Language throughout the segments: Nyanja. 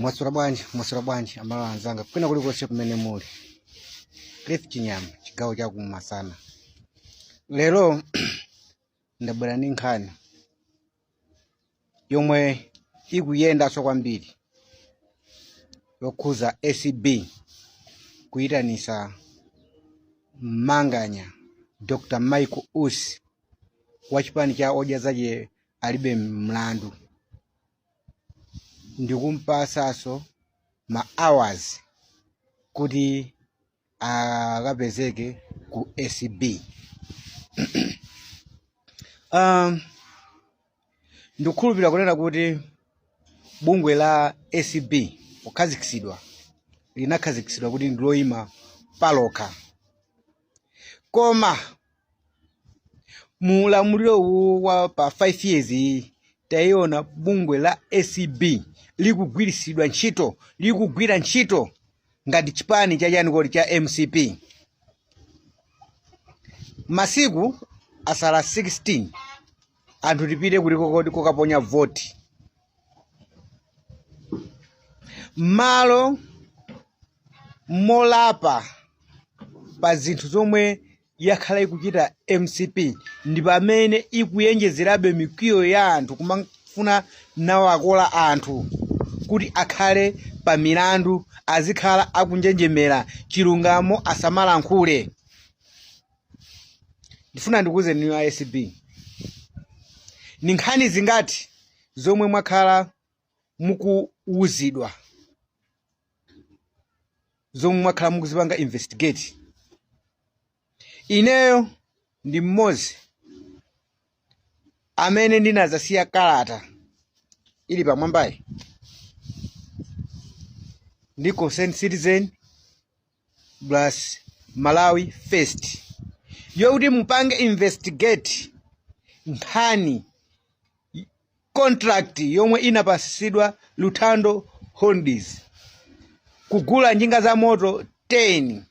Mwasura bwanji amalo anzanga kwina kuli kose kumene muli Cliff Chinyama chigawo cha kumasana. Lero ndabwera ndi nkhani yomwe ikuyenda so kwambiri yokhuza ACB kuyitanisa Manganya Dr. Michael Usi wa chipani cha odya zaje alibe mlandu ndikumpasaso ma hours kuti akapezeke ku ACB. Ndikukhulupirira kunena kuti bungwe la ACB ukhazikisidwa linakhazikisidwa kuti ndiloyima palokha, koma mulamuliro wa pa 5 years tayiona bungwe la ACB likugwirisidwa ntchito, likugwira ntchito ngati chipani chachani kodi cha MCP. Masiku asala 16 anthu tipite kuti kodi kokaponya voti. Malo molapa pa zinthu zomwe yakhala ikuchita MCP ndi pamene ikuyenjezerabe mikwiyo ya anthu kumafuna nawo akola anthu kuti akhale pa milandu, azikhala akunjenjemera chilungamo asamalankhule. Ndifuna ndikuze ni ACB ni nkhani zingati zomwe mwakhala mukuwuzidwa, zomwe mwakhala mukuzipanga investigate. Ineyo ndi mmozi amene ndinazasiya kalata ili pamwambayi ndi Concerned Citizen plus Malawi First yokuti mupange investigate nkhani contract yomwe inapasidwa Luthando Holdings kugula njinga za moto 10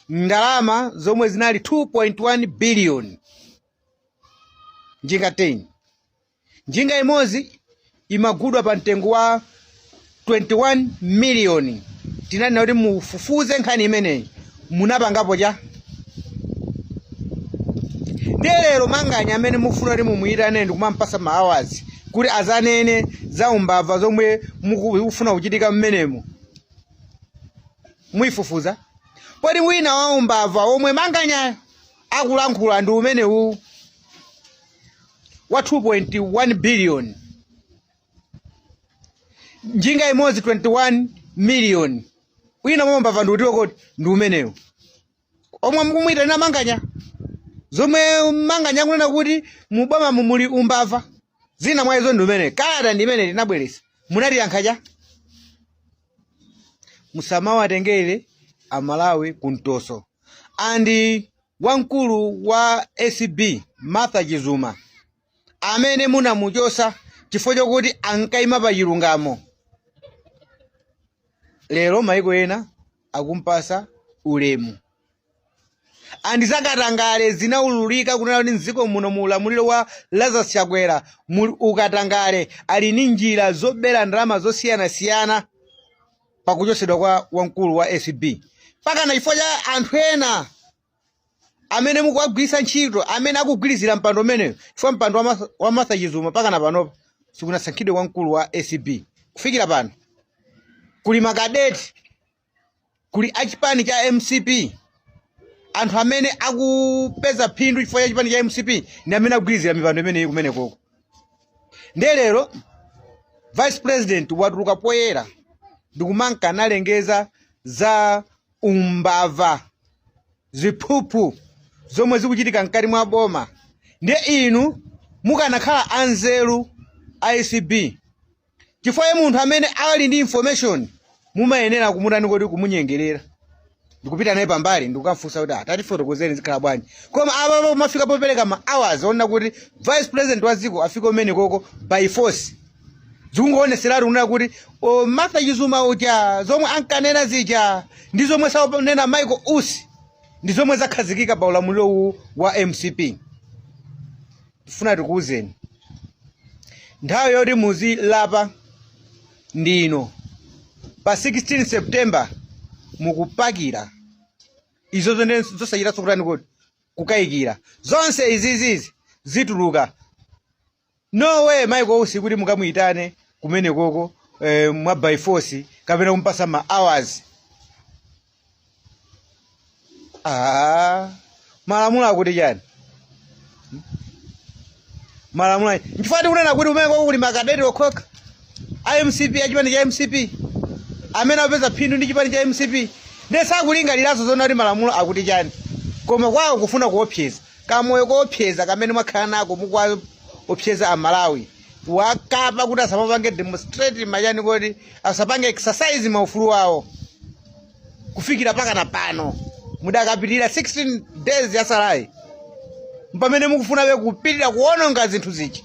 ndalama zomwe zinali 2.1 billion njinga 10. Njinga imodzi imagudwa pa mtengo wa 21 million. Tinanena kuti mufufuze nkhani imeneyi munapangapo cha. Lero Manganya amene mufuna kuti mumuyitane ndi kumampasa ma hours kuti azanene za umbava zomwe mukufuna kuchitika mmenemo. Muifufuza podi wina wa umbava omwe Manganya akulankhula ndi umenewu wa 2.1 billion. Njinga imodzi 21 million. Wina wa umbava ndi kuti ndi umenewu omwe mukumuyitana Manganya zomwe Manganya kunena kuti mubama mumuli umbava zina mwayizo ndi umene kalata ndi imene linabweresa munaliyankha cha. Musamawatengere amalawi kuntoso. Andi wamkulu wa ACB Martha Chizuma amene munamuchosa chifukwa chokuti ankayima pa chilungamo, lero maiko ena akumpasa ulemu. Andi zakatangale zinaululika kunena kuti mdziko muno mulamuliro wa Lazarus Chakwera ukatangale ali ndi njira zobera ndalama zosiyanasiyana pakuchosedwa kwa wamkulu wa ACB. Pakana chifukwa cha anthu ena amene mukuwagwirisa ntchito amene akugwirizira mpando umeneyo, chifukwa mpando wa Martha Chizuma pakana panopa sikunasankhidwe wamkulu wa ACB. Kufikira pano kuli makadeti, kuli achipani cha MCP, anthu amene akupeza phindu chifukwa cha chipani cha MCP ndi amene akugwirizira mipando imeneyi kumene koko. Ndelero Vice President watuluka poyera ndikumanka analengeza za umbava ziphuphu zomwe zikuchitika mkati mwa boma. Ndiye inu mukanakhala anzeru ACB chifukwa ya munthu amene ali ndi information mumayenera kumutani kuti kumunyengerera ndikupita naye pambali ndikukafunsa kuti atatifotokozeni zikhala bwanji. Koma apa mafika popereka ma hours ona kuti Vice President wa dziko afika umene koko by force zikungoonetseratu kunena kuti Martha Chizuma uja zomwe ankanena zija ndi zomwe sakunena Michael Usi ndi zomwe zakhazikika pa ulamuliro wa MCP. Tifuna tikuuzeni nthawi yoti muzilapa ndino pa 16 September mukupakira izo zosachita sokulani kuti kukayikira zonse izizizi zituluka. No way Michael Ousi kuti mukamuyitane kumene koko mwa by force kapena kumpasa ma hours. Malamulo akuti chani? Malamulo nchifati kunena kuti umene koko kuli makadeti okhoka IMCP achipani cha MCP amene apeza phindu ndi chipani cha MCP ndesakulingaliranso zona kuti malamulo akuti chani, koma kwawo kufuna kuopseza kamoyo koopseza kamene mwakhala nako mukwa opseza amalawi wakapa kuti asamapange demonstrate machani kuti asapange exercise maufulu wawo kufikira paka na pano mudakapitirira 16 days yasalayi mpamene mukufuna be kupitirira kuononga zinthu zichi.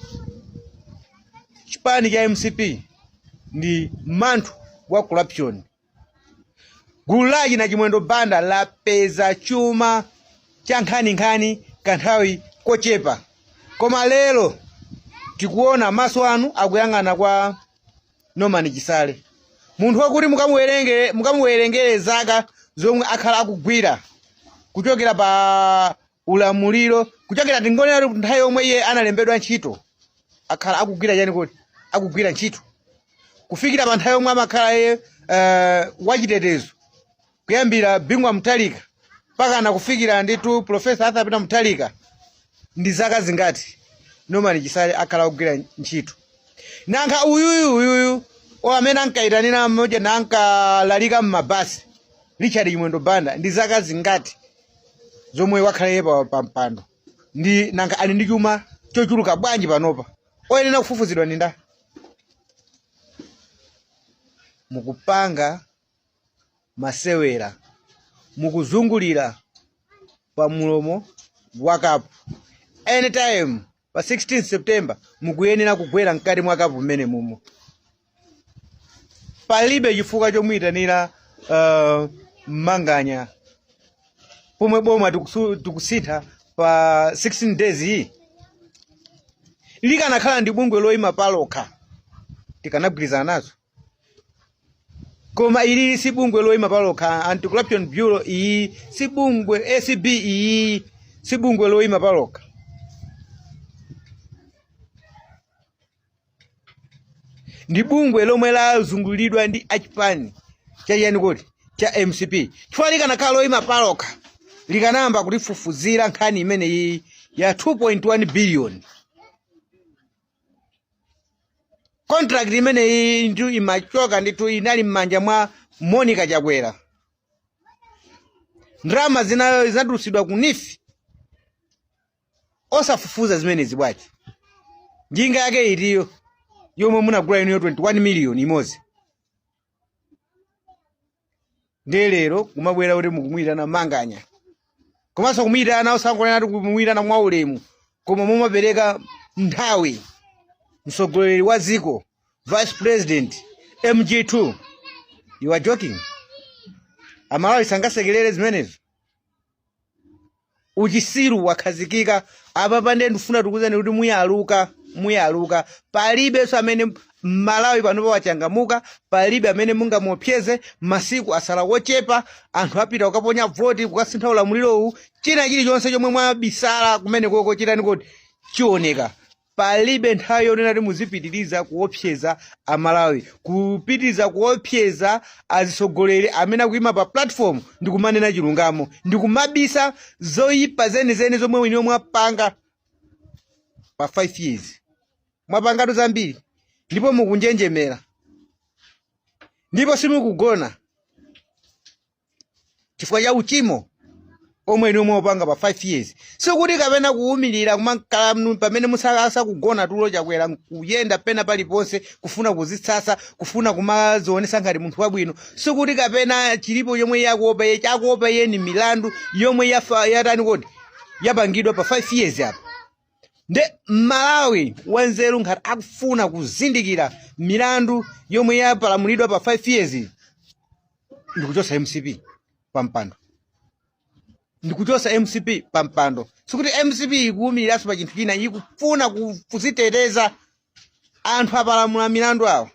Chipani cha MCP ndi manthu wa corruption. Gulu lachi na Chimwendo Banda lapeza chuma cha nkhani kanthawi kochepa, koma lero tikuona maso anu akuyang'ana kwa Norman Chisale, munthu wakuti mukamuwerengere zaka zomwe akhala akugwira kuchokera pa ulamuliro, kuchokera tingonera nthawi yomwe iye analembedwa ntchito akhala akugwira chani kuti akugwira ntchito kufikira pa nthawi yomwe amakhala iye wachitetezo, kuyambira Bingwa Mutharika paka na kufikira nditu Professor Arthur Peter Mutharika. Ndi zaka zingati Norman Chisale akhala akugwira ntchito? Nanga uyuyu amene ankaitanira mmoja na ankalalika mmabasi Richard Chimwendo Banda ndi zaka zingati zomwe wakhala iye pa mpando? Ndi nanga ali ndi chuma chochuluka bwanji panopa oyenera kufufuzidwa ndi nda? Mukupanga masewera mukuzungulira pa mulomo wakapu. Anytime pa 16 September mukuyenera kugwera mkati mwakapu mmene mumo. Palibe chifukwa chomuyitanira Manganya pomwe boma tikusitha pa 16 days iyi. Likanakhala ndi bungwe loyima palokha tikanagwirizana nazo, koma ili si bungwe loyima palokha. Anti-Corruption Bureau iyi si bungwe, ACB iyi si bungwe loyima palokha. Ndi bungwe lomwe lazungulidwa ndi achipani chayani kuti cha MCP. Chifukwa likanakhala loyima palokha likanamba kutifufuzira nkhani imene iyi ya 2.1 billion. Contract imene iyi ndio imachoka nditu inali mmanja mwa Monica Chakwera. Ndrama zinatulusidwa kunifi osafufuza zimene zibwachi. Njinga yake iliyo yomwe munagula ino 21 million imozi. Ndelero kumabwera kuti mukumwitana Manganya, komanso kumwitana osangonena kuti kumwitana mwaulemu, koma mumapereka nthawi mtsogoleri wa dziko, Vice President MG2. You are joking. Amalawi sangasekelere zimenezo. Uchisiru wakhazikika apa pande ndifuna tikuzani kuti muyaluka palibe so amene Malawi panopa wachangamuka, palibe amene mungamopyeze. Masiku asala wochepa, anthu apita ukaponya voti kukasintha ulamuliro china chilichonse chomwe mwabisala kumene koko chitani kuti chioneka. Palibe nthawi yonena kuti muzipitiriza kuopseza Amalawi, kupitiriza kuopseza azitsogoleri amene akuyima pa platform ndi kumanena chilungamo, ndi kumabisa zoyipa zenizeni zomwe winiyo mwapanga pa 5 years. Mwapangatu zambiri ndipo mukunjenjemera, ndipo simukugona chifukwa cha uchimo omwe ni mwopanga pa 5 years. Sikuti kapena kuumilira kumakala pamene musakasa kugona tulo Chakwera kuyenda pena paliponse kufuna kuzitsasa, kufuna kumazionesa ngati munthu wabwino. Sikuti kapena chilipo yomwe chakuopa iye ni milandu yomwe yatani kodi yapangidwa pa 5 years apa. Nde Malawi wanzeru ngati akufuna kuzindikira milandu yomwe yapalamulidwa pa 5 years, ndikuchosa MCP pampando. Ndikuchosa MCP pampando. Sikuti MCP ikuumiriranso pa chinthu china, ikufuna kuziteteza anthu apalamula milandu awo.